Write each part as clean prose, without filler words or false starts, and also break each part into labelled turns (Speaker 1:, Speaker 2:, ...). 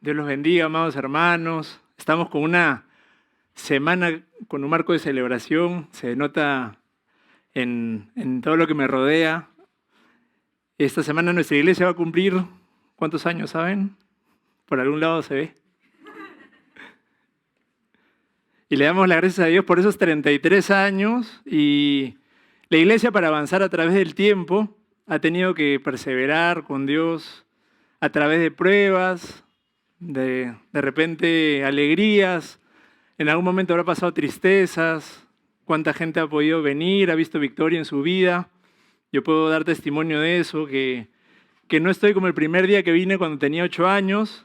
Speaker 1: Dios los bendiga, amados hermanos. Estamos con una semana con un marco de celebración. Se nota en todo lo que me rodea. Esta semana nuestra iglesia va a cumplir, ¿cuántos años saben? Por algún lado se ve. Y le damos las gracias a Dios por esos 33 años. Y la iglesia, para avanzar a través del tiempo, ha tenido que perseverar con Dios a través de pruebas, de repente alegrías, en algún momento habrá pasado tristezas, cuánta gente ha podido venir, ha visto victoria en su vida. Yo puedo dar testimonio de eso, que no estoy como el primer día que vine cuando tenía 8 años.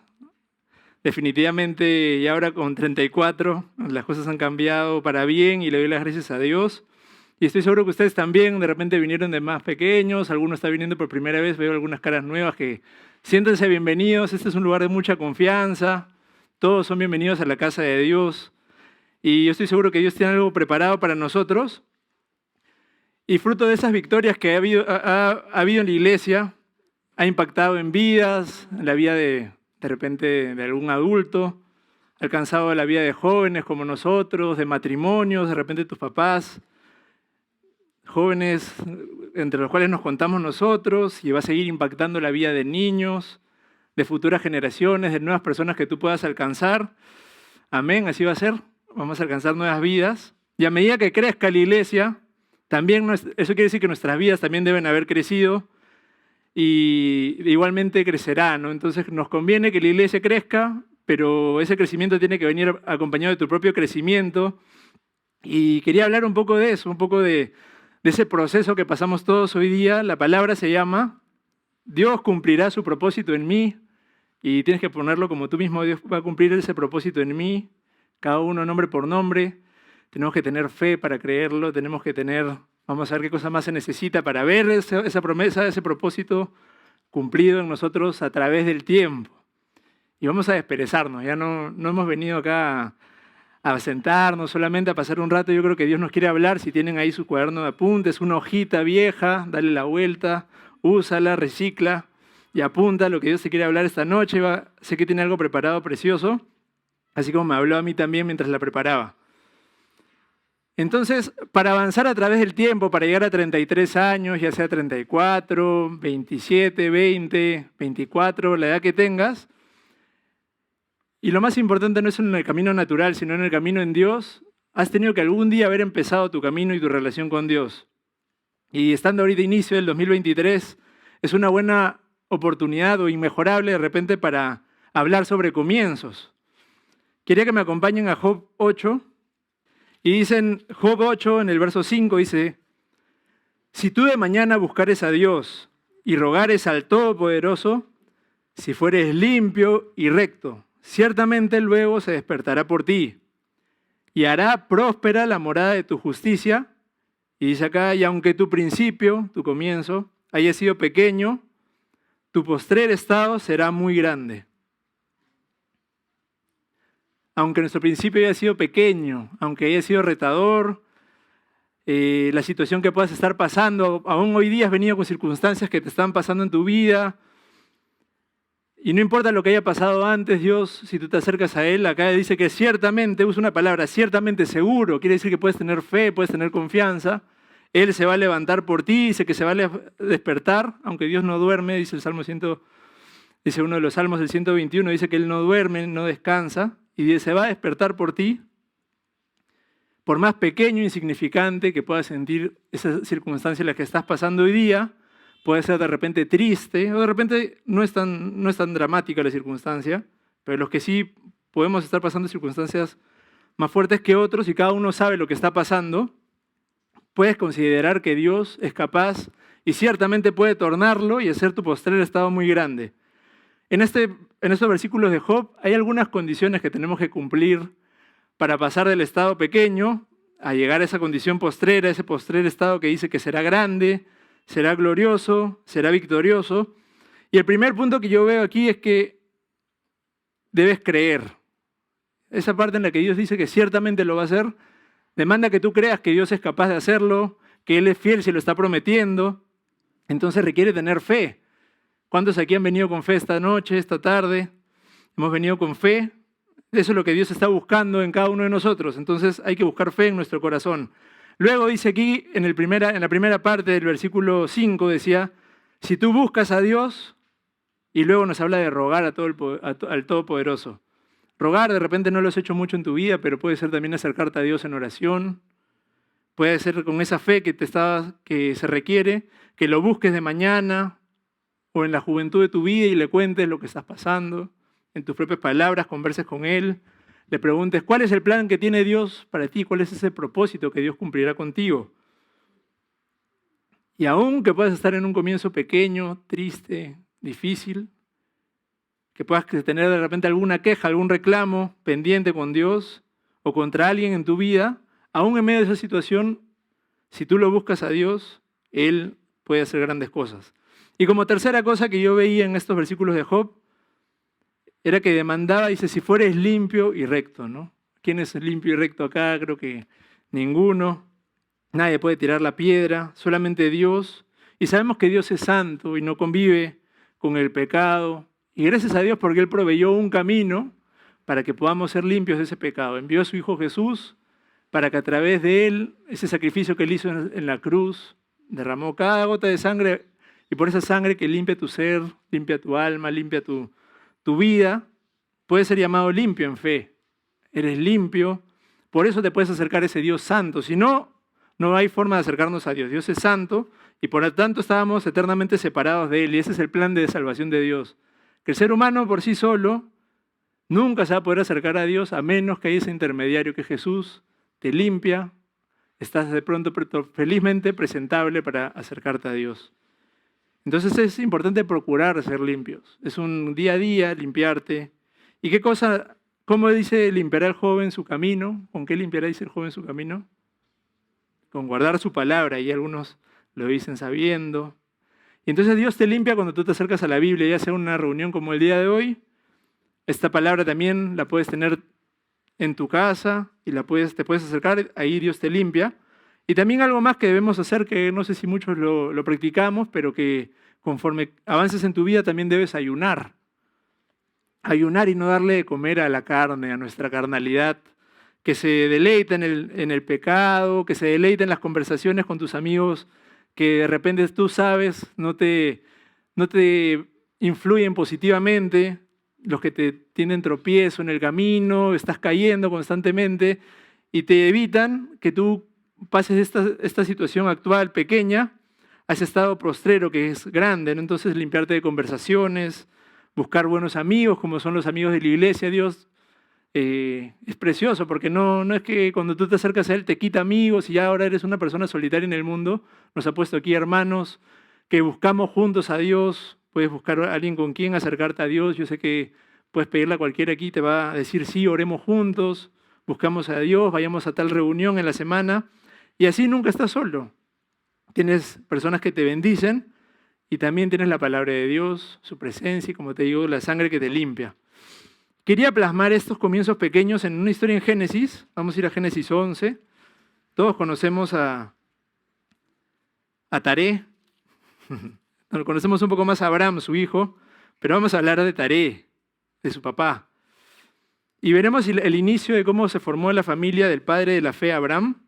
Speaker 1: Definitivamente, y ahora con 34, las cosas han cambiado para bien y le doy las gracias a Dios. Y estoy seguro que ustedes también de repente vinieron de más pequeños, algunos están viniendo por primera vez, veo algunas caras nuevas que siéntense bienvenidos. Este es un lugar de mucha confianza, todos son bienvenidos a la casa de Dios. Y yo estoy seguro que Dios tiene algo preparado para nosotros. Y fruto de esas victorias que ha habido en la iglesia, ha impactado en vidas, en la vida de repente de algún adulto, ha alcanzado la vida de jóvenes como nosotros, de matrimonios, de repente tus papás, jóvenes entre los cuales nos contamos nosotros, y va a seguir impactando la vida de niños, de futuras generaciones, de nuevas personas que tú puedas alcanzar. Amén, así va a ser. Vamos a alcanzar nuevas vidas. Y a medida que crezca la iglesia, también eso quiere decir que nuestras vidas también deben haber crecido y igualmente crecerá, ¿no? Entonces nos conviene que la iglesia crezca, pero ese crecimiento tiene que venir acompañado de tu propio crecimiento. Y quería hablar un poco de eso, un poco de ese proceso que pasamos todos hoy día. La palabra se llama Dios cumplirá su propósito en mí, y tienes que ponerlo como tú mismo: Dios va a cumplir ese propósito en mí, cada uno nombre por nombre. Tenemos que tener fe para creerlo, tenemos que vamos a ver qué cosa más se necesita para ver esa promesa, ese propósito cumplido en nosotros a través del tiempo. Y vamos a desperezarnos, ya no hemos venido acá a sentarnos solamente a pasar un rato. Yo creo que Dios nos quiere hablar. Si tienen ahí su cuaderno de apuntes, una hojita vieja, dale la vuelta, úsala, recicla y apunta lo que Dios te quiere hablar esta noche. Sé que tiene algo preparado precioso, así como me habló a mí también mientras la preparaba. Entonces, para avanzar a través del tiempo, para llegar a 33 años, ya sea 34, 27, 20, 24, la edad que tengas, y lo más importante no es en el camino natural, sino en el camino en Dios, has tenido que algún día haber empezado tu camino y tu relación con Dios. Y estando ahorita inicio del 2023, es una buena oportunidad o inmejorable de repente para hablar sobre comienzos. Quería que me acompañen a Job 8, y dicen, Job 8 en el verso 5 dice: si tú de mañana buscares a Dios y rogares al Todopoderoso, si fueres limpio y recto, ciertamente luego se despertará por ti y hará próspera la morada de tu justicia. Y dice acá: y aunque tu principio, tu comienzo, haya sido pequeño, tu postrer estado será muy grande. Aunque nuestro principio haya sido pequeño, aunque haya sido retador, la situación que puedas estar pasando, aún hoy día has venido con circunstancias que te están pasando en tu vida, y no importa lo que haya pasado antes, Dios, si tú te acercas a Él, acá dice que ciertamente, usa una palabra, ciertamente seguro, quiere decir que puedes tener fe, puedes tener confianza. Él se va a levantar por ti, dice que se va a despertar, aunque Dios no duerme, dice el Salmo 100, dice uno de los Salmos, el 121, dice que Él no duerme, no descansa, y se va a despertar por ti. Por más pequeño e insignificante que puedas sentir esa circunstancia en la que estás pasando hoy día, puede ser de repente triste, o de repente no es tan dramática la circunstancia, pero los que sí podemos estar pasando circunstancias más fuertes que otros, y cada uno sabe lo que está pasando, puedes considerar que Dios es capaz y ciertamente puede tornarlo y hacer tu postrer estado muy grande. En estos versículos de Job hay algunas condiciones que tenemos que cumplir para pasar del estado pequeño a llegar a esa condición postrera, ese postrer estado que dice que será grande, será glorioso, será victorioso. Y el primer punto que yo veo aquí es que debes creer. Esa parte en la que Dios dice que ciertamente lo va a hacer, demanda que tú creas que Dios es capaz de hacerlo, que Él es fiel si lo está prometiendo. Entonces requiere tener fe. ¿Cuántos aquí han venido con fe esta noche, esta tarde? hemos venido con fe. Eso es lo que Dios está buscando en cada uno de nosotros. Entonces hay que buscar fe en nuestro corazón. Luego dice aquí, en la primera parte del versículo 5, decía, si tú buscas a Dios, y luego nos habla de rogar al Todopoderoso. Rogar, de repente no lo has hecho mucho en tu vida, pero puede ser también acercarte a Dios en oración. Puede ser con esa fe que se requiere, que lo busques de mañana o en la juventud de tu vida y le cuentes lo que estás pasando. En tus propias palabras, converses con Él. Le preguntes, ¿cuál es el plan que tiene Dios para ti? ¿Cuál es ese propósito que Dios cumplirá contigo? Y aun que puedas estar en un comienzo pequeño, triste, difícil, que puedas tener de repente alguna queja, algún reclamo pendiente con Dios o contra alguien en tu vida, aún en medio de esa situación, si tú lo buscas a Dios, Él puede hacer grandes cosas. Y como tercera cosa que yo veía en estos versículos de Job, era que demandaba, dice, si fueres limpio y recto, ¿no? ¿Quién es limpio y recto acá? Creo que ninguno. Nadie puede tirar la piedra, solamente Dios. Y sabemos que Dios es santo y no convive con el pecado. Y gracias a Dios porque Él proveyó un camino para que podamos ser limpios de ese pecado. Envió a su Hijo Jesús para que a través de Él, ese sacrificio que Él hizo en la cruz, derramó cada gota de sangre y por esa sangre que limpia tu ser, limpia tu alma, limpia tu vida, puedes ser llamado limpio en fe. Eres limpio, por eso te puedes acercar a ese Dios santo. Si no, no hay forma de acercarnos a Dios. Dios es santo y por lo tanto estábamos eternamente separados de Él y ese es el plan de salvación de Dios. Que el ser humano por sí solo nunca se va a poder acercar a Dios a menos que haya ese intermediario que Jesús te limpia, estás de pronto felizmente presentable para acercarte a Dios. Entonces es importante procurar ser limpios. Es un día a día limpiarte. ¿Y qué cosa, cómo dice limpiará el joven su camino? ¿Con qué limpiará, dice el joven, su camino? Con guardar su palabra, y algunos lo dicen sabiendo. Y entonces Dios te limpia cuando tú te acercas a la Biblia, ya sea una reunión como el día de hoy. Esta palabra también la puedes tener en tu casa y te puedes acercar, ahí Dios te limpia. Y también algo más que debemos hacer, que no sé si muchos lo practicamos, pero que conforme avances en tu vida también debes ayunar. Ayunar y no darle de comer a la carne, a nuestra carnalidad, que se deleita en el pecado, que se deleita en las conversaciones con tus amigos, que de repente tú sabes no te influyen positivamente, los que te tienen tropiezo en el camino, estás cayendo constantemente y te evitan que tú pases esta situación actual pequeña a ese estado postrero que es grande, ¿no? Entonces limpiarte de conversaciones, buscar buenos amigos como son los amigos de la iglesia. Dios es precioso porque no es que cuando tú te acercas a Él te quita amigos y ya ahora eres una persona solitaria en el mundo. Nos ha puesto aquí hermanos que buscamos juntos a Dios. Puedes buscar a alguien con quien acercarte a Dios. Yo sé que puedes pedirle a cualquiera aquí, te va a decir sí, oremos juntos, buscamos a Dios, vayamos a tal reunión en la semana. Y así nunca estás solo. Tienes personas que te bendicen y también tienes la palabra de Dios, su presencia y, como te digo, la sangre que te limpia. Quería plasmar estos comienzos pequeños en una historia en Génesis. Vamos a ir a Génesis 11. Todos conocemos a Taré. Conocemos un poco más a Abraham, su hijo, pero vamos a hablar de Taré, de su papá. Y veremos el inicio de cómo se formó la familia del padre de la fe, Abraham.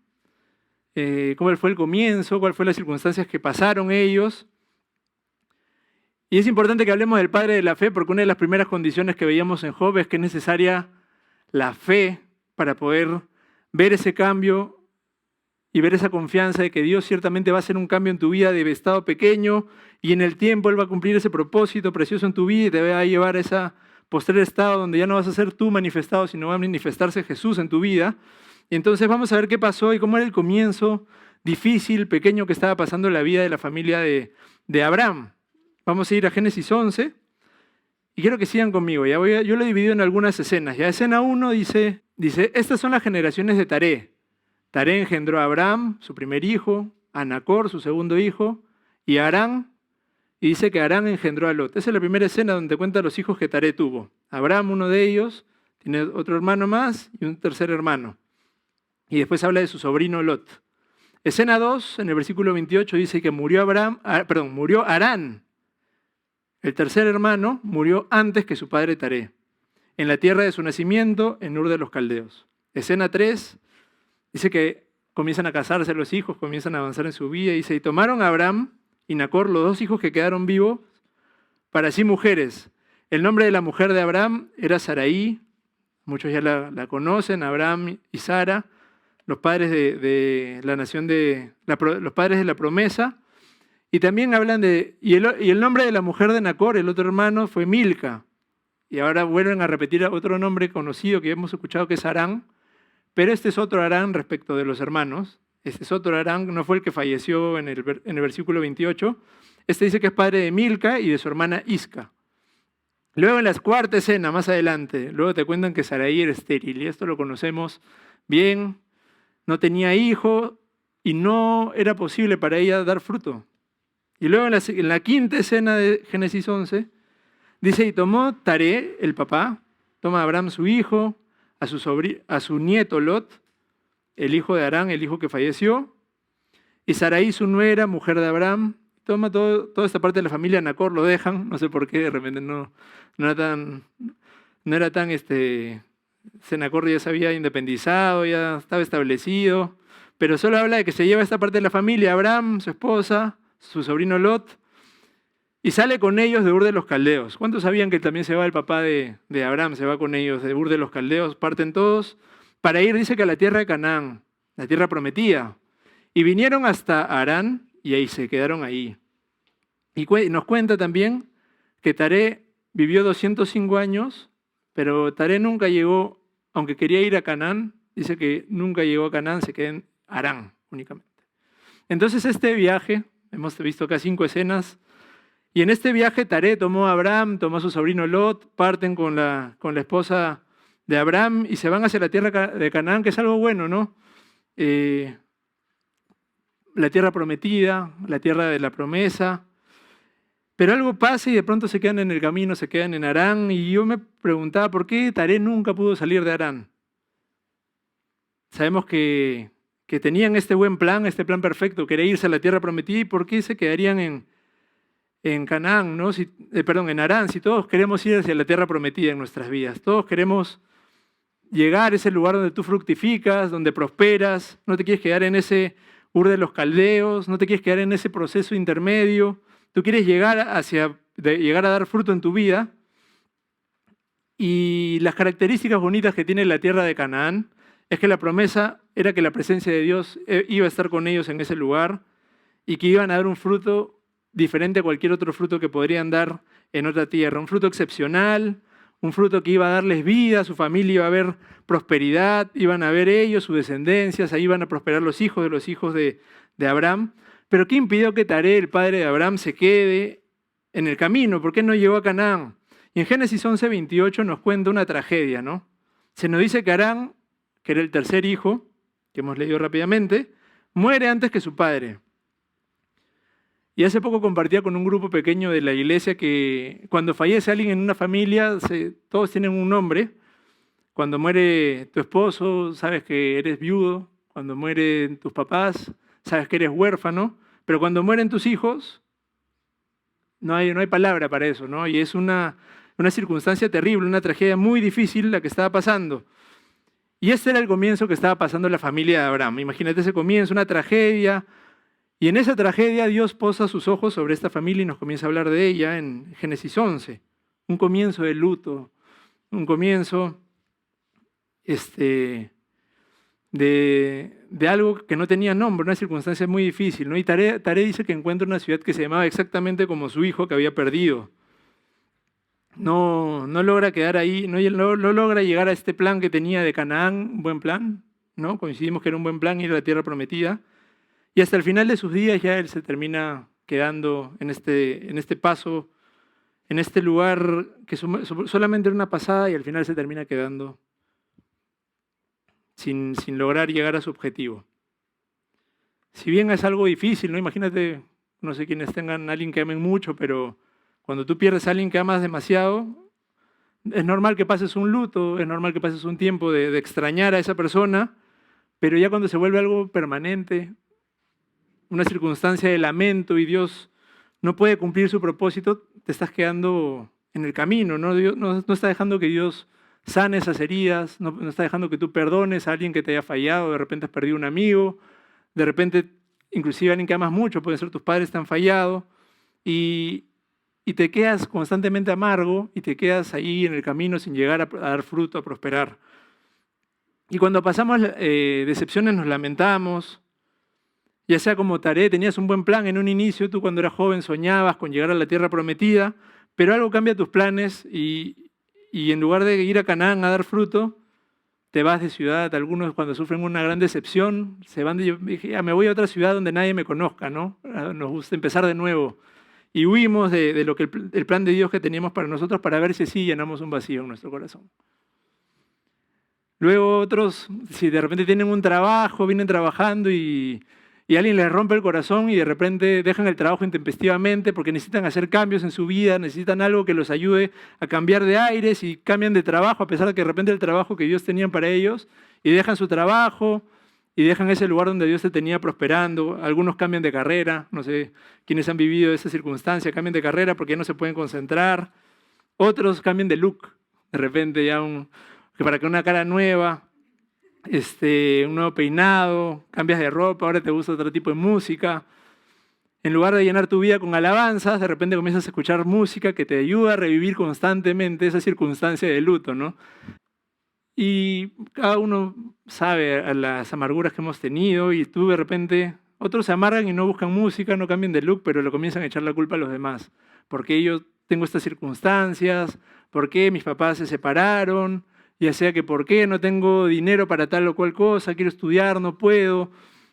Speaker 1: Cómo fue el comienzo, cuáles fueron las circunstancias que pasaron ellos. Y es importante que hablemos del padre de la fe porque una de las primeras condiciones que veíamos en Job es que es necesaria la fe para poder ver ese cambio y ver esa confianza de que Dios ciertamente va a hacer un cambio en tu vida de estado pequeño y en el tiempo Él va a cumplir ese propósito precioso en tu vida y te va a llevar a ese postrer estado donde ya no vas a ser tú manifestado, sino va a manifestarse Jesús en tu vida. Y entonces vamos a ver qué pasó y cómo era el comienzo difícil, pequeño que estaba pasando en la vida de la familia de Abraham. Vamos a ir a Génesis 11 y quiero que sigan conmigo. Yo lo he dividido en algunas escenas. Ya escena 1 dice, estas son las generaciones de Taré. Taré engendró a Abraham, su primer hijo, a Nacor, su segundo hijo, y a Harán. Y dice que Harán engendró a Lot. Esa es la primera escena donde cuenta los hijos que Taré tuvo. Abraham, uno de ellos, tiene otro hermano más y un tercer hermano. Y después habla de su sobrino Lot. Escena 2, en el versículo 28, dice que murió Harán. El tercer hermano murió antes que su padre Taré. en la tierra de su nacimiento, en Ur de los Caldeos. Escena 3, dice que comienzan a casarse los hijos, comienzan a avanzar en su vida. Dice, y tomaron a Abraham y Nacor, los dos hijos que quedaron vivos, para sí mujeres. El nombre de la mujer de Abraham era Sarai, muchos ya la conocen, Abraham y Sara, los padres de la nación los padres de la promesa. Y también hablan y el nombre de la mujer de Nacor, el otro hermano, fue Milca. Y ahora vuelven a repetir otro nombre conocido que hemos escuchado, que es Harán. Pero este es otro Harán respecto de los hermanos. Este es otro Harán, no fue el que falleció en el versículo 28. Este dice que es padre de Milca y de su hermana Isca. Luego en la cuarta escena, más adelante, luego te cuentan que Sarai era estéril. Y esto lo conocemos bien. No tenía hijo y no era posible para ella dar fruto. Y luego en la quinta escena de Génesis 11, dice, y tomó Taré, el papá, toma a Abraham su hijo, a su nieto Lot, el hijo de Harán, el hijo que falleció, y Sarai, su nuera, mujer de Abraham, toma toda esta parte de la familia Nacor, lo dejan, no sé por qué, de repente no era tan, Nacor ya se había independizado, ya estaba establecido, pero solo habla de que se lleva esta parte de la familia, Abraham, su esposa, su sobrino Lot, y sale con ellos de Ur de los Caldeos. ¿Cuántos sabían que también se va el papá de Abraham? Se va con ellos de Ur de los Caldeos, parten todos, para ir, dice que a la tierra de Canaán, la tierra prometida. Y vinieron hasta Harán y ahí se quedaron ahí. Y nos cuenta también que Taré vivió 205 años, pero Taré nunca llegó, aunque quería ir a Canaán, dice que nunca llegó a Canaán, se quedó en Harán únicamente. Entonces este viaje, hemos visto acá 5 escenas, y en este viaje Taré tomó a Abraham, tomó a su sobrino Lot, parten con la esposa de Abraham y se van hacia la tierra de Canaán, que es algo bueno, ¿no? La tierra prometida, la tierra de la promesa. Pero algo pasa y de pronto se quedan en el camino, se quedan en Harán, y yo me preguntaba por qué Taré nunca pudo salir de Harán. Sabemos que tenían este buen plan, este plan perfecto, quería irse a la tierra prometida, y por qué se quedarían en Canaán, ¿no? En Harán, si todos queremos ir hacia la tierra prometida en nuestras vidas, todos queremos llegar a ese lugar donde tú fructificas, donde prosperas, no te quieres quedar en ese Ur de los Caldeos, no te quieres quedar en ese proceso intermedio, tú quieres llegar a dar fruto en tu vida. Y las características bonitas que tiene la tierra de Canaán es que la promesa era que la presencia de Dios iba a estar con ellos en ese lugar y que iban a dar un fruto diferente a cualquier otro fruto que podrían dar en otra tierra, un fruto excepcional, un fruto que iba a darles vida, su familia iba a ver prosperidad, iban a ver ellos, sus descendencias, ahí iban a prosperar los hijos de Abraham. Pero ¿qué impidió que Taré, el padre de Abraham, se quede en el camino? ¿Por qué no llegó a Canaán? Y en Génesis 11:28 nos cuenta una tragedia, ¿no? Se nos dice que Harán, que era el tercer hijo, que hemos leído rápidamente, muere antes que su padre. Y hace poco compartía con un grupo pequeño de la iglesia que cuando fallece alguien en una familia, todos tienen un nombre. Cuando muere tu esposo, sabes que eres viudo. Cuando mueren tus papás, sabes que eres huérfano. Pero cuando mueren tus hijos, no hay palabra para eso, ¿no? Y es una circunstancia terrible, una tragedia muy difícil la que estaba pasando. Y este era el comienzo que estaba pasando la familia de Abraham. Imagínate ese comienzo, una tragedia. Y en esa tragedia Dios posa sus ojos sobre esta familia y nos comienza a hablar de ella en Génesis 11. Un comienzo de luto, un comienzo de algo que no tenía nombre, una circunstancia muy difícil, ¿no? Y Taré dice que encuentra una ciudad que se llamaba exactamente como su hijo que había perdido. No logra quedar ahí, no logra llegar a este plan que tenía de Canaán, un buen plan, ¿no? Coincidimos que era un buen plan ir a la tierra prometida. Y hasta el final de sus días ya él se termina quedando en este paso, en este lugar que solamente era una pasada, y al final se termina quedando sin lograr llegar a su objetivo. Si bien es algo difícil, ¿no? Imagínate, no sé quiénes tengan a alguien que amen mucho, pero cuando tú pierdes a alguien que amas demasiado, es normal que pases un luto, es normal que pases un tiempo de extrañar a esa persona, pero ya cuando se vuelve algo permanente, una circunstancia de lamento y Dios no puede cumplir su propósito, te estás quedando en el camino, ¿no? Dios no está dejando que Dios sana esas heridas, no está dejando que tú perdones a alguien que te haya fallado, de repente has perdido un amigo, de repente inclusive alguien que amas mucho, pueden ser tus padres te han fallado, y te quedas constantemente amargo y te quedas ahí en el camino sin llegar a dar fruto, a prosperar. Y cuando pasamos decepciones nos lamentamos, ya sea como Taré, tenías un buen plan en un inicio, tú cuando eras joven soñabas con llegar a la tierra prometida, pero algo cambia tus planes y en lugar de ir a Canaán a dar fruto, te vas de ciudad. Algunos cuando sufren una gran decepción se van me voy a otra ciudad donde nadie me conozca, ¿no? Nos gusta empezar de nuevo. Y huimos de lo que el plan de Dios que teníamos para nosotros para ver si así llenamos un vacío en nuestro corazón. Luego otros, si de repente tienen un trabajo, vienen trabajando y alguien les rompe el corazón y de repente dejan el trabajo intempestivamente porque necesitan hacer cambios en su vida, necesitan algo que los ayude a cambiar de aires y cambian de trabajo a pesar de que de repente el trabajo que Dios tenía para ellos y dejan su trabajo y dejan ese lugar donde Dios te tenía prosperando. Algunos cambian de carrera, no sé quiénes han vivido esa circunstancia, cambian de carrera porque ya no se pueden concentrar. Otros cambian de look, de repente ya para que una cara nueva, un nuevo peinado, cambias de ropa, ahora te gusta otro tipo de música. En lugar de llenar tu vida con alabanzas, de repente comienzas a escuchar música que te ayuda a revivir constantemente esa circunstancia de luto, ¿no? Y cada uno sabe a las amarguras que hemos tenido y tú de repente, otros se amargan y no buscan música, no cambian de look, pero le comienzan a echar la culpa a los demás. ¿Por qué yo tengo estas circunstancias? ¿Por qué mis papás se separaron? Ya sea que por qué no tengo dinero para tal o cual cosa, quiero estudiar, no puedo,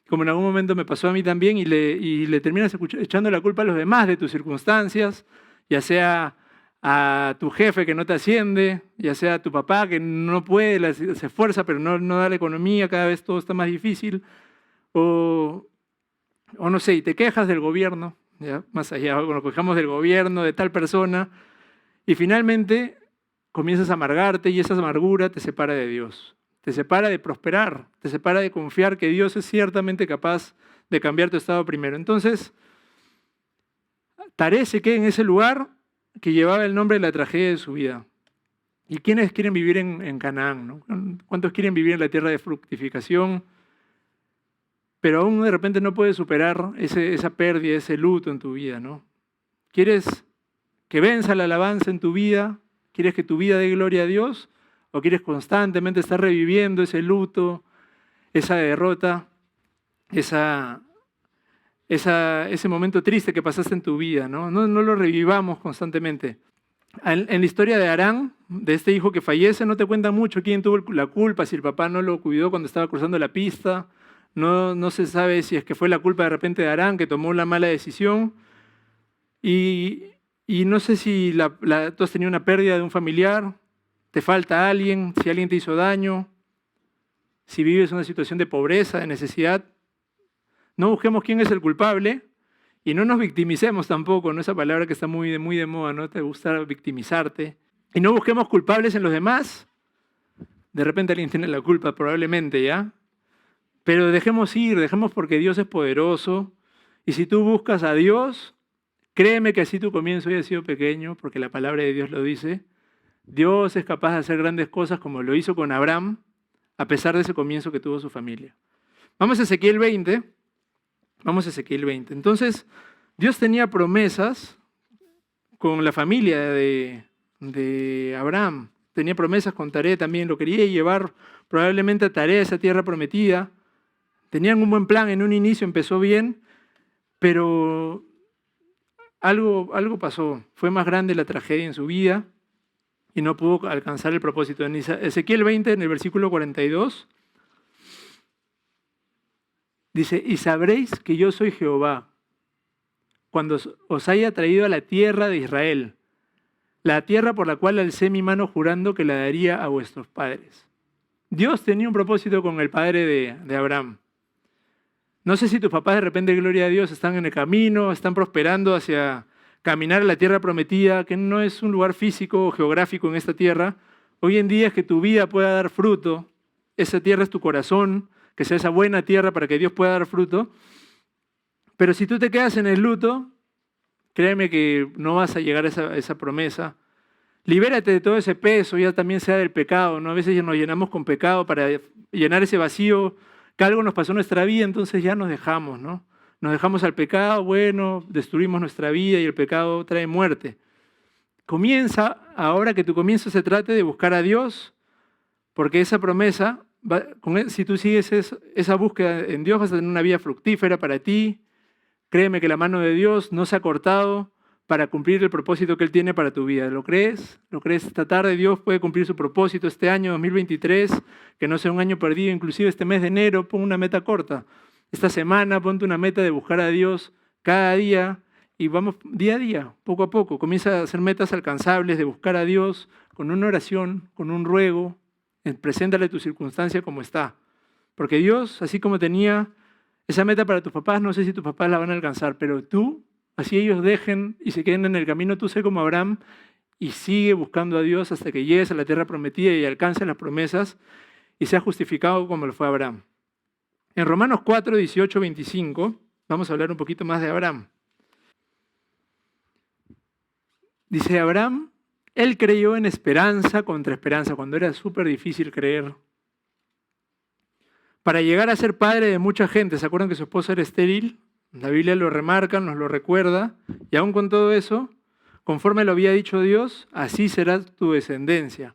Speaker 1: como en algún momento me pasó a mí también, y le terminas echando la culpa a los demás de tus circunstancias, ya sea a tu jefe que no te asciende, ya sea a tu papá que no puede, se esfuerza pero no da la economía, cada vez todo está más difícil, o no sé, y te quejas del gobierno, ¿ya? Más allá, nos quejamos del gobierno, de tal persona, y finalmente comienzas a amargarte y esa amargura te separa de Dios, te separa de prosperar, te separa de confiar que Dios es ciertamente capaz de cambiar tu estado primero. Entonces, Taré se queda en ese lugar que llevaba el nombre de la tragedia de su vida. ¿Y quiénes quieren vivir en Canaán, ¿no? ¿Cuántos quieren vivir en la tierra de fructificación? Pero aún de repente no puedes superar esa pérdida, ese luto en tu vida, ¿no? ¿Quieres que venza la alabanza en tu vida? ¿Quieres que tu vida dé gloria a Dios? ¿O quieres constantemente estar reviviendo ese luto, esa derrota, ese momento triste que pasaste en tu vida? No lo revivamos constantemente. En la historia de Arán, de este hijo que fallece, no te cuenta mucho quién tuvo la culpa, si el papá no lo cuidó cuando estaba cruzando la pista. No se sabe si es que fue la culpa de repente de Arán, que tomó una mala decisión. Y no sé si tú has tenido una pérdida de un familiar, te falta alguien, si alguien te hizo daño, si vives una situación de pobreza, de necesidad. No busquemos quién es el culpable y no nos victimicemos tampoco, ¿no? Esa palabra que está muy de moda, ¿no? Te gusta victimizarte. Y no busquemos culpables en los demás. De repente alguien tiene la culpa, probablemente, ¿ya? Pero dejemos porque Dios es poderoso. Y si tú buscas a Dios, créeme que así tu comienzo haya sido pequeño, porque la palabra de Dios lo dice. Dios es capaz de hacer grandes cosas como lo hizo con Abraham, a pesar de ese comienzo que tuvo su familia. Vamos a Ezequiel 20. Entonces, Dios tenía promesas con la familia de Abraham. Tenía promesas con Taré también. Lo quería llevar probablemente a Taré, a esa tierra prometida. Tenían un buen plan en un inicio, empezó bien, pero algo pasó. Fue más grande la tragedia en su vida y no pudo alcanzar el propósito. En Ezequiel 20, en el versículo 42, dice, y sabréis que yo soy Jehová, cuando os haya traído a la tierra de Israel, la tierra por la cual alcé mi mano jurando que la daría a vuestros padres. Dios tenía un propósito con el padre de Abraham. No sé si tus papás de repente, gloria a Dios, están en el camino, están prosperando hacia caminar a la tierra prometida, que no es un lugar físico o geográfico en esta tierra. Hoy en día es que tu vida pueda dar fruto. Esa tierra es tu corazón, que sea esa buena tierra para que Dios pueda dar fruto. Pero si tú te quedas en el luto, créeme que no vas a llegar a esa promesa. Libérate de todo ese peso, ya también sea del pecado, ¿no? A veces ya nos llenamos con pecado para llenar ese vacío que algo nos pasó en nuestra vida, entonces ya nos dejamos, ¿no? Nos dejamos al pecado, bueno, destruimos nuestra vida y el pecado trae muerte. Comienza, ahora que tu comienzo se trate de buscar a Dios, porque esa promesa, si tú sigues esa búsqueda en Dios, vas a tener una vida fructífera para ti. Créeme que la mano de Dios no se ha cortado para cumplir el propósito que Él tiene para tu vida. ¿Lo crees? ¿Lo crees? Esta tarde Dios puede cumplir su propósito este año 2023, que no sea un año perdido, inclusive este mes de enero, pon una meta corta. Esta semana ponte una meta de buscar a Dios cada día y vamos día a día, poco a poco. Comienza a hacer metas alcanzables de buscar a Dios con una oración, con un ruego. Preséntale tu circunstancia como está. Porque Dios, así como tenía esa meta para tus papás, no sé si tus papás la van a alcanzar, pero tú, así ellos dejen y se queden en el camino, tú sé como Abraham y sigue buscando a Dios hasta que llegues a la tierra prometida y alcances las promesas y seas justificado como lo fue Abraham. En Romanos 4, 18, 25, vamos a hablar un poquito más de Abraham. Dice Abraham, él creyó en esperanza contra esperanza, cuando era súper difícil creer. Para llegar a ser padre de mucha gente, ¿se acuerdan que su esposa era estéril? La Biblia lo remarca, nos lo recuerda, y aún con todo eso, conforme lo había dicho Dios, así será tu descendencia.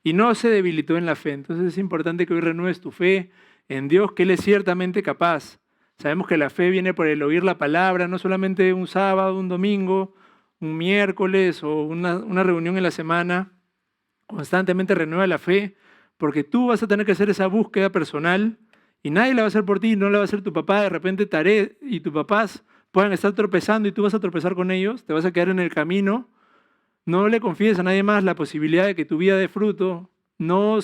Speaker 1: Y no se debilitó en la fe. Entonces es importante que hoy renueves tu fe en Dios, que Él es ciertamente capaz. Sabemos que la fe viene por el oír la palabra, no solamente un sábado, un domingo, un miércoles o una reunión en la semana. Constantemente renueva la fe, porque tú vas a tener que hacer esa búsqueda personal y nadie la va a hacer por ti, no la va a hacer tu papá. De repente Taré y tus papás puedan estar tropezando y tú vas a tropezar con ellos, te vas a quedar en el camino. No le confíes a nadie más la posibilidad de que tu vida dé fruto, no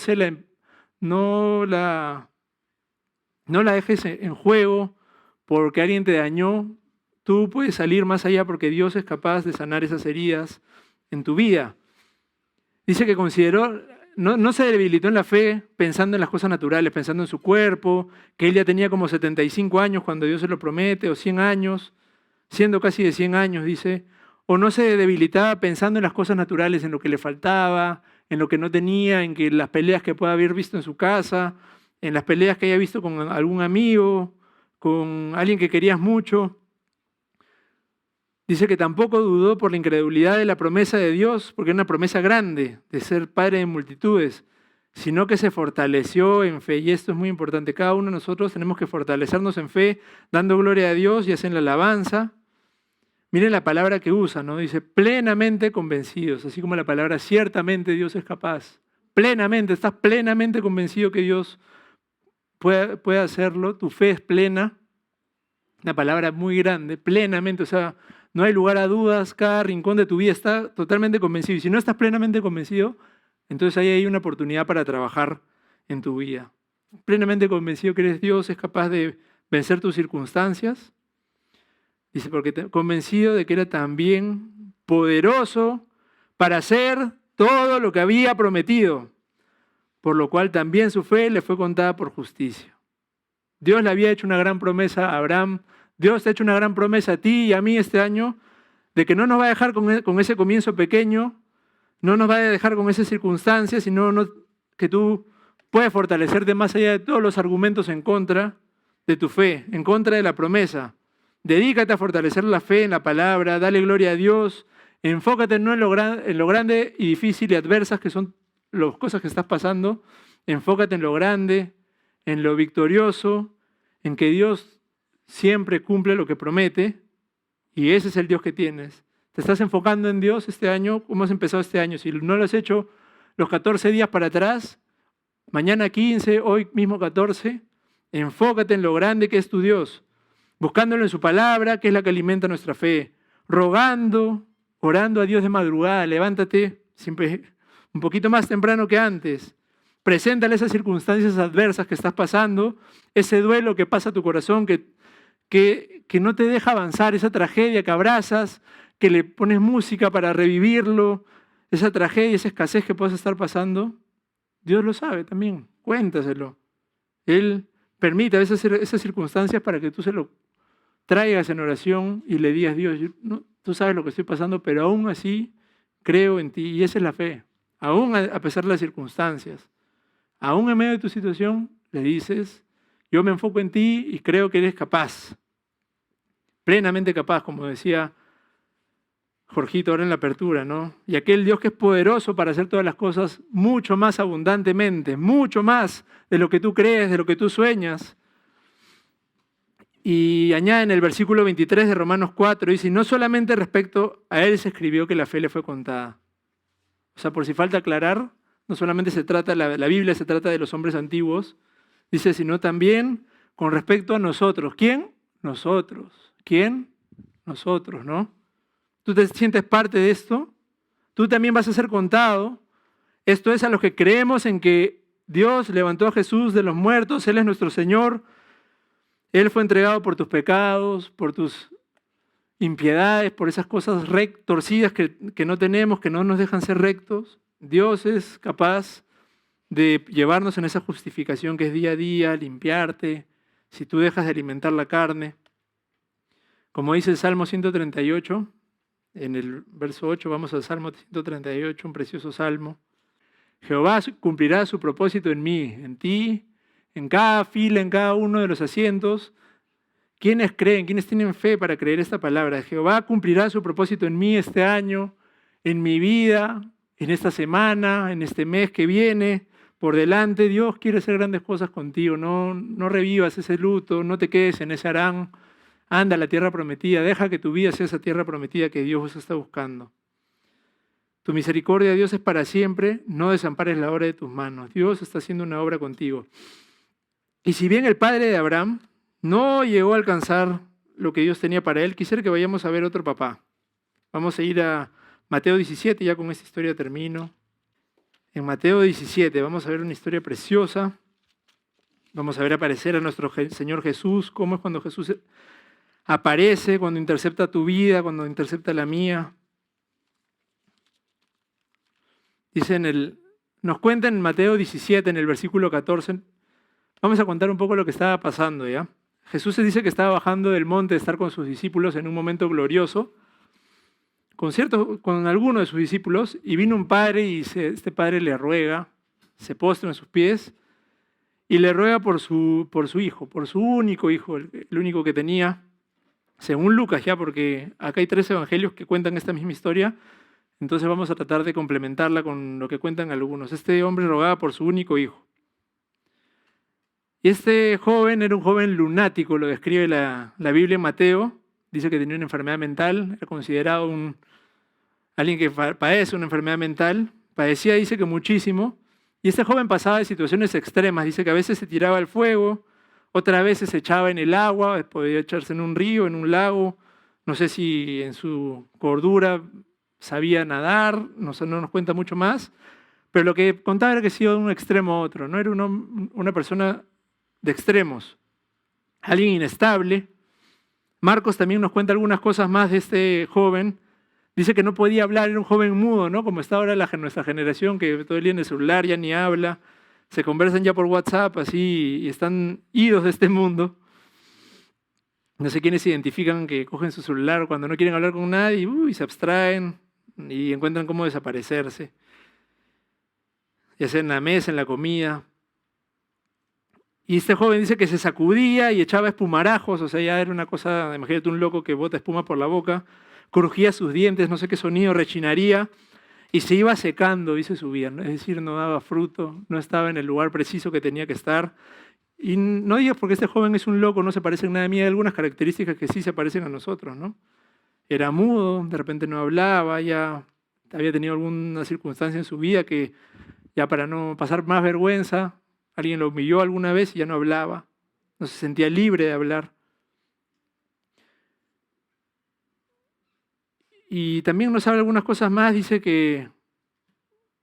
Speaker 1: la dejes en juego porque alguien te dañó. Tú puedes salir más allá porque Dios es capaz de sanar esas heridas en tu vida. Dice que consideró, no se debilitó en la fe pensando en las cosas naturales, pensando en su cuerpo, que él ya tenía como 75 años cuando Dios se lo promete, o 100 años, siendo casi de 100 años, dice, o no se debilitaba pensando en las cosas naturales, en lo que le faltaba, en lo que no tenía, en que las peleas que pueda haber visto en su casa, en las peleas que haya visto con algún amigo, con alguien que querías mucho. Dice que tampoco dudó por la incredulidad de la promesa de Dios, porque era una promesa grande de ser padre de multitudes, sino que se fortaleció en fe. Y esto es muy importante. Cada uno de nosotros tenemos que fortalecernos en fe, dando gloria a Dios y haciendo la alabanza. Miren la palabra que usa, ¿no? Dice plenamente convencidos, así como la palabra ciertamente Dios es capaz. Plenamente, estás plenamente convencido que Dios puede hacerlo, tu fe es plena. Una palabra muy grande, plenamente, o sea, no hay lugar a dudas, cada rincón de tu vida está totalmente convencido. Y si no estás plenamente convencido, entonces ahí hay una oportunidad para trabajar en tu vida. Plenamente convencido que eres Dios, es capaz de vencer tus circunstancias. Dice, porque convencido de que era también poderoso para hacer todo lo que había prometido, por lo cual también su fe le fue contada por justicia. Dios le había hecho una gran promesa a Abraham. Dios te ha hecho una gran promesa a ti y a mí este año de que no nos va a dejar con ese comienzo pequeño, no nos va a dejar con esas circunstancias, sino que tú puedes fortalecerte más allá de todos los argumentos en contra de tu fe, en contra de la promesa. Dedícate a fortalecer la fe en la palabra, dale gloria a Dios, enfócate no en lo grande y difícil y adversas que son las cosas que estás pasando, enfócate en lo grande, en lo victorioso, en que Dios siempre cumple lo que promete y ese es el Dios que tienes. ¿Te estás enfocando en Dios este año? ¿Cómo has empezado este año? Si no lo has hecho los 14 días para atrás, mañana 15, hoy mismo 14, enfócate en lo grande que es tu Dios, buscándolo en su palabra, que es la que alimenta nuestra fe, rogando, orando a Dios de madrugada, levántate siempre un poquito más temprano que antes. Preséntale esas circunstancias adversas que estás pasando, ese duelo que pasa a tu corazón, que no te deja avanzar, esa tragedia que abrazas, que le pones música para revivirlo, esa tragedia, esa escasez que puedas estar pasando. Dios lo sabe también, cuéntaselo. Él permite esas circunstancias para que tú se lo traigas en oración y le digas, Dios, tú sabes lo que estoy pasando, pero aún así creo en ti. Y esa es la fe. Aún a pesar de las circunstancias, aún en medio de tu situación, le dices, yo me enfoco en ti y creo que eres capaz, plenamente capaz, como decía Jorgito ahora en la apertura, ¿no? Y aquel Dios que es poderoso para hacer todas las cosas mucho más abundantemente, mucho más de lo que tú crees, de lo que tú sueñas. Y añade en el versículo 23 de Romanos 4, dice, no solamente respecto a él se escribió que la fe le fue contada. O sea, por si falta aclarar, no solamente se trata, la Biblia se trata de los hombres antiguos, dice, sino también con respecto a nosotros. ¿Quién? Nosotros. ¿Quién? Nosotros, ¿no? Tú te sientes parte de esto, tú también vas a ser contado. Esto es a los que creemos en que Dios levantó a Jesús de los muertos, Él es nuestro Señor. Él fue entregado por tus pecados, por tus impiedades, por esas cosas torcidas que no tenemos, que no nos dejan ser rectos. Dios es capaz de llevarnos en esa justificación que es día a día, limpiarte, si tú dejas de alimentar la carne. Como dice el Salmo 138, en el verso 8, vamos al Salmo 138, un precioso salmo. Jehová cumplirá su propósito en mí, en ti, en cada fila, en cada uno de los asientos. ¿Quiénes creen? ¿Quiénes tienen fe para creer esta palabra? Jehová cumplirá su propósito en mí este año, en mi vida, en esta semana, en este mes que viene. Por delante, Dios quiere hacer grandes cosas contigo. No revivas ese luto, no te quedes en ese Harán. Anda a la tierra prometida, deja que tu vida sea esa tierra prometida que Dios está buscando. Tu misericordia, Dios, es para siempre, no desampares la obra de tus manos. Dios está haciendo una obra contigo. Y si bien el padre de Abraham no llegó a alcanzar lo que Dios tenía para él, quisiera que vayamos a ver otro papá. Vamos a ir a Mateo 17, ya con esta historia termino. En Mateo 17 vamos a ver una historia preciosa. Vamos a ver aparecer a nuestro Señor Jesús, cómo es cuando Jesús aparece, cuando intercepta tu vida, cuando intercepta la mía. Dice nos cuenta en Mateo 17, en el versículo 14, vamos a contar un poco lo que estaba pasando, ¿ya? Jesús se dice que estaba bajando del monte de estar con sus discípulos en un momento glorioso, con alguno de sus discípulos, y vino un padre y este padre le ruega, se postra en sus pies y le ruega por su hijo, por su único hijo, el único que tenía, según Lucas ya, porque acá hay 3 evangelios que cuentan esta misma historia, entonces vamos a tratar de complementarla con lo que cuentan algunos. Este hombre rogaba por su único hijo. Y este joven era un joven lunático, lo describe la Biblia en Mateo. Dice que tenía una enfermedad mental, era considerado alguien que padece una enfermedad mental. Padecía, dice que muchísimo. Y este joven pasaba de situaciones extremas. Dice que a veces se tiraba al fuego, otras veces se echaba en el agua, podía echarse en un río, en un lago. No sé si en su cordura sabía nadar, no nos cuenta mucho más. Pero lo que contaba era que se iba de un extremo a otro. No era una persona de extremos, alguien inestable. Marcos también nos cuenta algunas cosas más de este joven. Dice que no podía hablar, era un joven mudo, ¿no? Como está ahora nuestra generación, que todo el día en el celular ya ni habla, se conversan ya por WhatsApp, así, y están idos de este mundo. No sé quiénes se identifican que cogen su celular cuando no quieren hablar con nadie y se abstraen y encuentran cómo desaparecerse, ya sea en la mesa, en la comida. Y este joven dice que se sacudía y echaba espumarajos, o sea, ya era una cosa, imagínate un loco que bota espuma por la boca, crujía sus dientes, no sé qué sonido, rechinaría, y se iba secando, dice su vida, ¿no? Es decir, no daba fruto, no estaba en el lugar preciso que tenía que estar. Y no digas porque este joven es un loco, no se parece en nada a mí, hay algunas características que sí se parecen a nosotros, ¿no? Era mudo, de repente no hablaba, ya había tenido alguna circunstancia en su vida que ya para no pasar más vergüenza, alguien lo humilló alguna vez y ya no hablaba, no se sentía libre de hablar. Y también nos habla algunas cosas más, dice que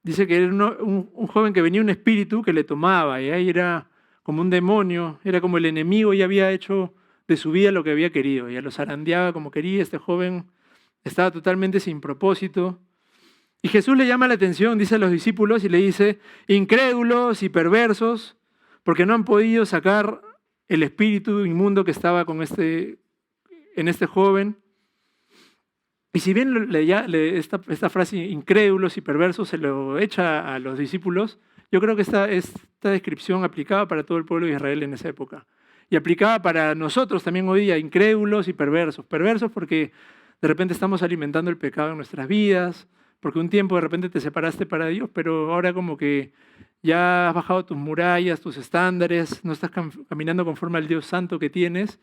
Speaker 1: era un joven que venía un espíritu que le tomaba, y ahí era como un demonio, era como el enemigo y había hecho de su vida lo que había querido, ya lo zarandeaba como quería, este joven estaba totalmente sin propósito. Y Jesús le llama la atención, dice a los discípulos, y le dice, incrédulos y perversos, porque no han podido sacar el espíritu inmundo que estaba en este joven. Y si bien esta frase incrédulos y perversos se lo echa a los discípulos, yo creo que esta descripción aplicaba para todo el pueblo de Israel en esa época. Y aplicaba para nosotros también hoy día, incrédulos y perversos. Perversos porque de repente estamos alimentando el pecado en nuestras vidas, porque un tiempo de repente te separaste para Dios, pero ahora como que ya has bajado tus murallas, tus estándares, no estás caminando conforme al Dios santo que tienes,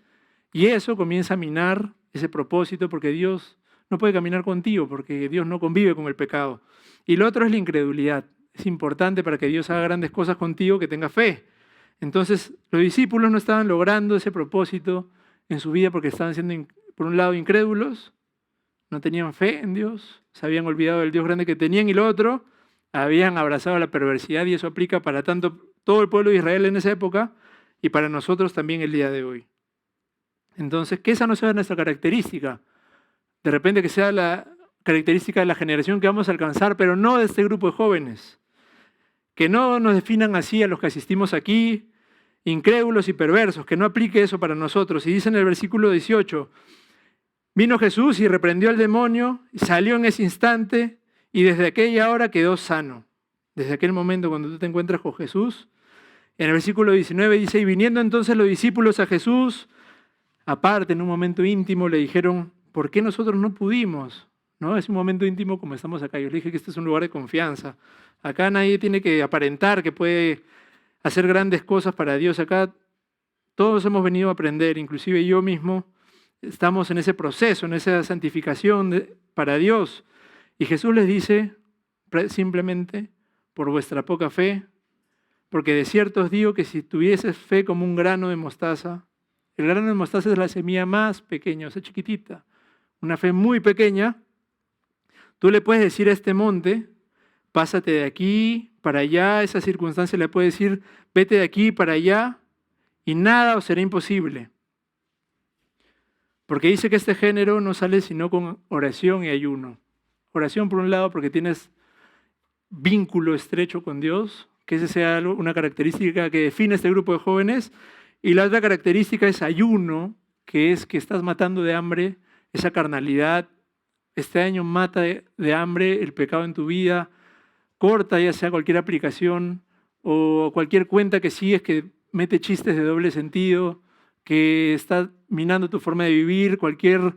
Speaker 1: y eso comienza a minar ese propósito, porque Dios no puede caminar contigo, porque Dios no convive con el pecado. Y lo otro es la incredulidad. Es importante para que Dios haga grandes cosas contigo que tengas fe. Entonces, los discípulos no estaban logrando ese propósito en su vida porque estaban siendo, por un lado, incrédulos, no tenían fe en Dios, se habían olvidado del Dios grande que tenían, y lo otro, habían abrazado la perversidad, y eso aplica para tanto todo el pueblo de Israel en esa época y para nosotros también el día de hoy. Entonces, que esa no sea nuestra característica. De repente que sea la característica de la generación que vamos a alcanzar, pero no de este grupo de jóvenes. Que no nos definan así a los que asistimos aquí, incrédulos y perversos, que no aplique eso para nosotros. Y dice en el versículo 18, vino Jesús y reprendió al demonio, y salió en ese instante, y desde aquella hora quedó sano. Desde aquel momento cuando tú te encuentras con Jesús. En el versículo 19 dice, y viniendo entonces los discípulos a Jesús, aparte en un momento íntimo le dijeron, ¿por qué nosotros no pudimos? ¿No? Es un momento íntimo como estamos acá. Yo le dije que este es un lugar de confianza. Acá nadie tiene que aparentar que puede hacer grandes cosas para Dios. Acá todos hemos venido a aprender, inclusive yo mismo, estamos en ese proceso, en esa santificación para Dios. Y Jesús les dice simplemente, por vuestra poca fe, porque de cierto os digo que si tuvieses fe como un grano de mostaza, el grano de mostaza es la semilla más pequeña, o sea, chiquitita, una fe muy pequeña, tú le puedes decir a este monte, pásate de aquí para allá, esa circunstancia le puedes decir, vete de aquí para allá, y nada os será imposible. Porque dice que este género no sale sino con oración y ayuno. Oración por un lado porque tienes vínculo estrecho con Dios, que esa sea una característica que define este grupo de jóvenes, y la otra característica es ayuno, que es que estás matando de hambre esa carnalidad. Este año mata de hambre el pecado en tu vida, corta ya sea cualquier aplicación o cualquier cuenta que sigues que mete chistes de doble sentido, que está minando tu forma de vivir, cualquier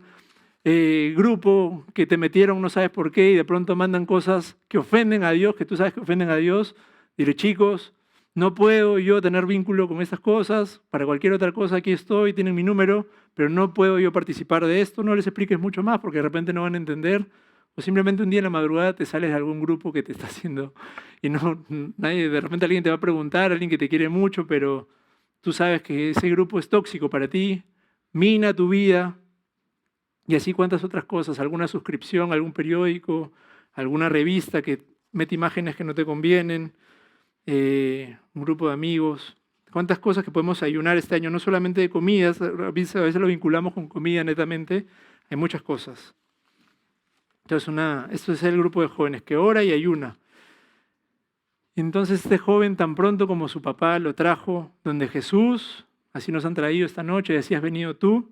Speaker 1: grupo que te metieron no sabes por qué y de pronto mandan cosas que ofenden a Dios, que tú sabes que ofenden a Dios. Dile, chicos, no puedo yo tener vínculo con estas cosas, para cualquier otra cosa aquí estoy, tienen mi número, pero no puedo yo participar de esto, no les expliques mucho más porque de repente no van a entender, o simplemente un día en la madrugada te sales de algún grupo que te está haciendo, y de repente alguien te va a preguntar, alguien que te quiere mucho, pero tú sabes que ese grupo es tóxico para ti, mina tu vida, y así cuántas otras cosas, alguna suscripción, algún periódico, alguna revista que mete imágenes que no te convienen, un grupo de amigos, cuántas cosas que podemos ayunar este año, no solamente de comidas, a veces lo vinculamos con comida netamente, hay muchas cosas. Entonces, esto es el grupo de jóvenes que ora y ayuna. Entonces este joven tan pronto como su papá lo trajo donde Jesús, así nos han traído esta noche, y así has venido tú,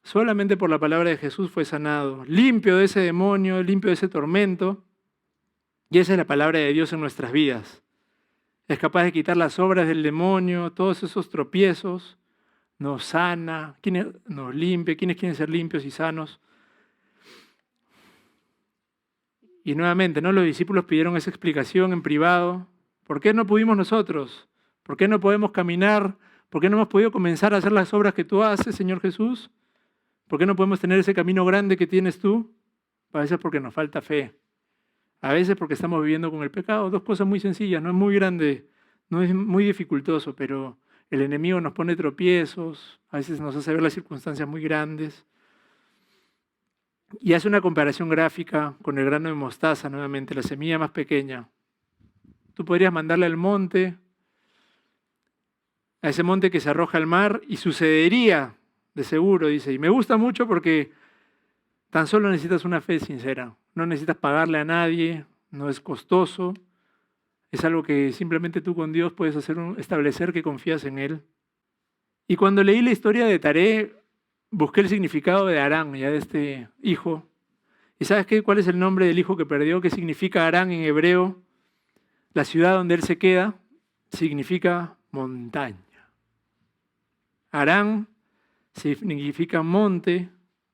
Speaker 1: solamente por la palabra de Jesús fue sanado, limpio de ese demonio, limpio de ese tormento, y esa es la palabra de Dios en nuestras vidas. Es capaz de quitar las obras del demonio, todos esos tropiezos, nos sana, nos limpia, quienes quieren ser limpios y sanos. Y nuevamente, ¿no? Los discípulos pidieron esa explicación en privado. ¿Por qué no pudimos nosotros? ¿Por qué no podemos caminar? ¿Por qué no hemos podido comenzar a hacer las obras que tú haces, Señor Jesús? ¿Por qué no podemos tener ese camino grande que tienes tú? A veces porque nos falta fe. A veces porque estamos viviendo con el pecado. Dos cosas muy sencillas, no es muy grande, no es muy dificultoso, pero el enemigo nos pone tropiezos, a veces nos hace ver las circunstancias muy grandes. Y hace una comparación gráfica con el grano de mostaza, nuevamente, la semilla más pequeña. Tú podrías mandarle al monte, a ese monte que se arroja al mar, y sucedería, de seguro, dice. Y me gusta mucho porque tan solo necesitas una fe sincera. No necesitas pagarle a nadie, no es costoso. Es algo que simplemente tú con Dios puedes establecer que confías en Él. Y cuando leí la historia de Taré, busqué el significado de Harán, ya de este hijo, ¿Y sabes qué? ¿Cuál es el nombre del hijo que perdió? ¿Qué significa Harán en hebreo? La ciudad donde él se queda significa montaña. Harán significa monte,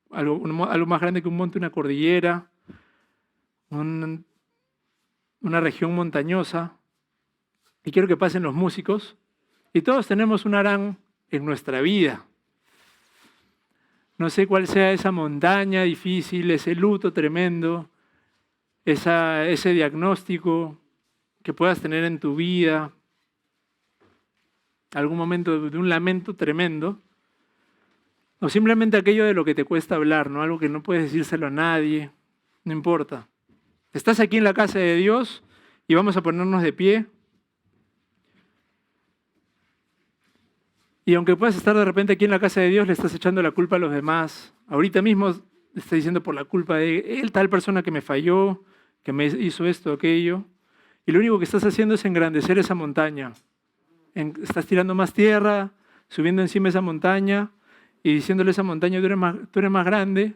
Speaker 1: algo más grande que un monte, una cordillera, una región montañosa. Y quiero que pasen los músicos. Y todos tenemos un Harán en nuestra vida. No sé cuál sea esa montaña difícil, ese luto tremendo, ese diagnóstico que puedas tener en tu vida, algún momento de un lamento tremendo, o simplemente aquello de lo que te cuesta hablar, ¿no? Algo que no puedes decírselo a nadie, no importa. Estás aquí en la casa de Dios y vamos a ponernos de pie. Y aunque puedas estar de repente aquí en la casa de Dios, le estás echando la culpa a los demás. Ahorita mismo le estás diciendo por la culpa de él, tal persona que me falló, que me hizo esto, aquello. Y lo único que estás haciendo es engrandecer esa montaña. Estás tirando más tierra, subiendo encima esa montaña y diciéndole a esa montaña, tú eres más grande.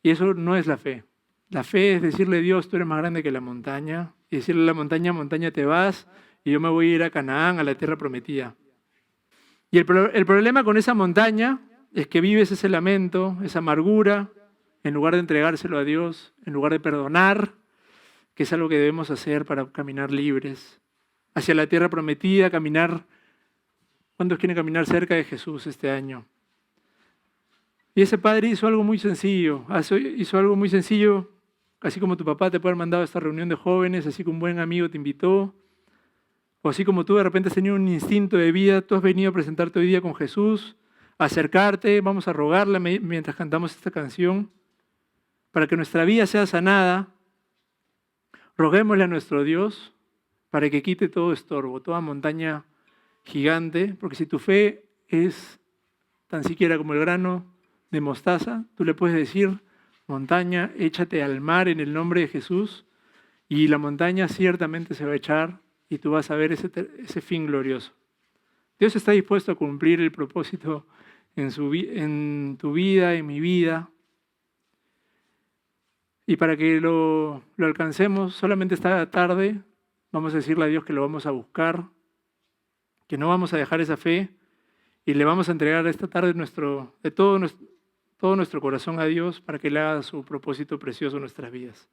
Speaker 1: Y eso no es la fe. La fe es decirle a Dios, tú eres más grande que la montaña. Y decirle a la montaña, montaña te vas y yo me voy a ir a Canaán, a la tierra prometida. Y el problema con esa montaña es que vives ese lamento, esa amargura, en lugar de entregárselo a Dios, en lugar de perdonar, que es algo que debemos hacer para caminar libres, hacia la tierra prometida, caminar. ¿Cuántos quieren caminar cerca de Jesús este año? Y ese padre hizo algo muy sencillo, así como tu papá te puede haber mandado a esta reunión de jóvenes, así como un buen amigo te invitó, o así como tú de repente has tenido un instinto de vida, tú has venido a presentarte hoy día con Jesús, a acercarte, vamos a rogarle mientras cantamos esta canción, para que nuestra vida sea sanada. Roguémosle a nuestro Dios para que quite todo estorbo, toda montaña gigante, porque si tu fe es tan siquiera como el grano de mostaza, tú le puedes decir, montaña, échate al mar en el nombre de Jesús, y la montaña ciertamente se va a echar y tú vas a ver ese fin glorioso. Dios está dispuesto a cumplir el propósito en tu vida, en mi vida. Y para que lo alcancemos, solamente esta tarde vamos a decirle a Dios que lo vamos a buscar, que no vamos a dejar esa fe y le vamos a entregar esta tarde todo nuestro corazón a Dios para que Él haga su propósito precioso en nuestras vidas.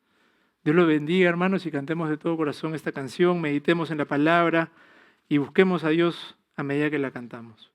Speaker 1: Dios lo bendiga, hermanos, y cantemos de todo corazón esta canción, meditemos en la palabra y busquemos a Dios a medida que la cantamos.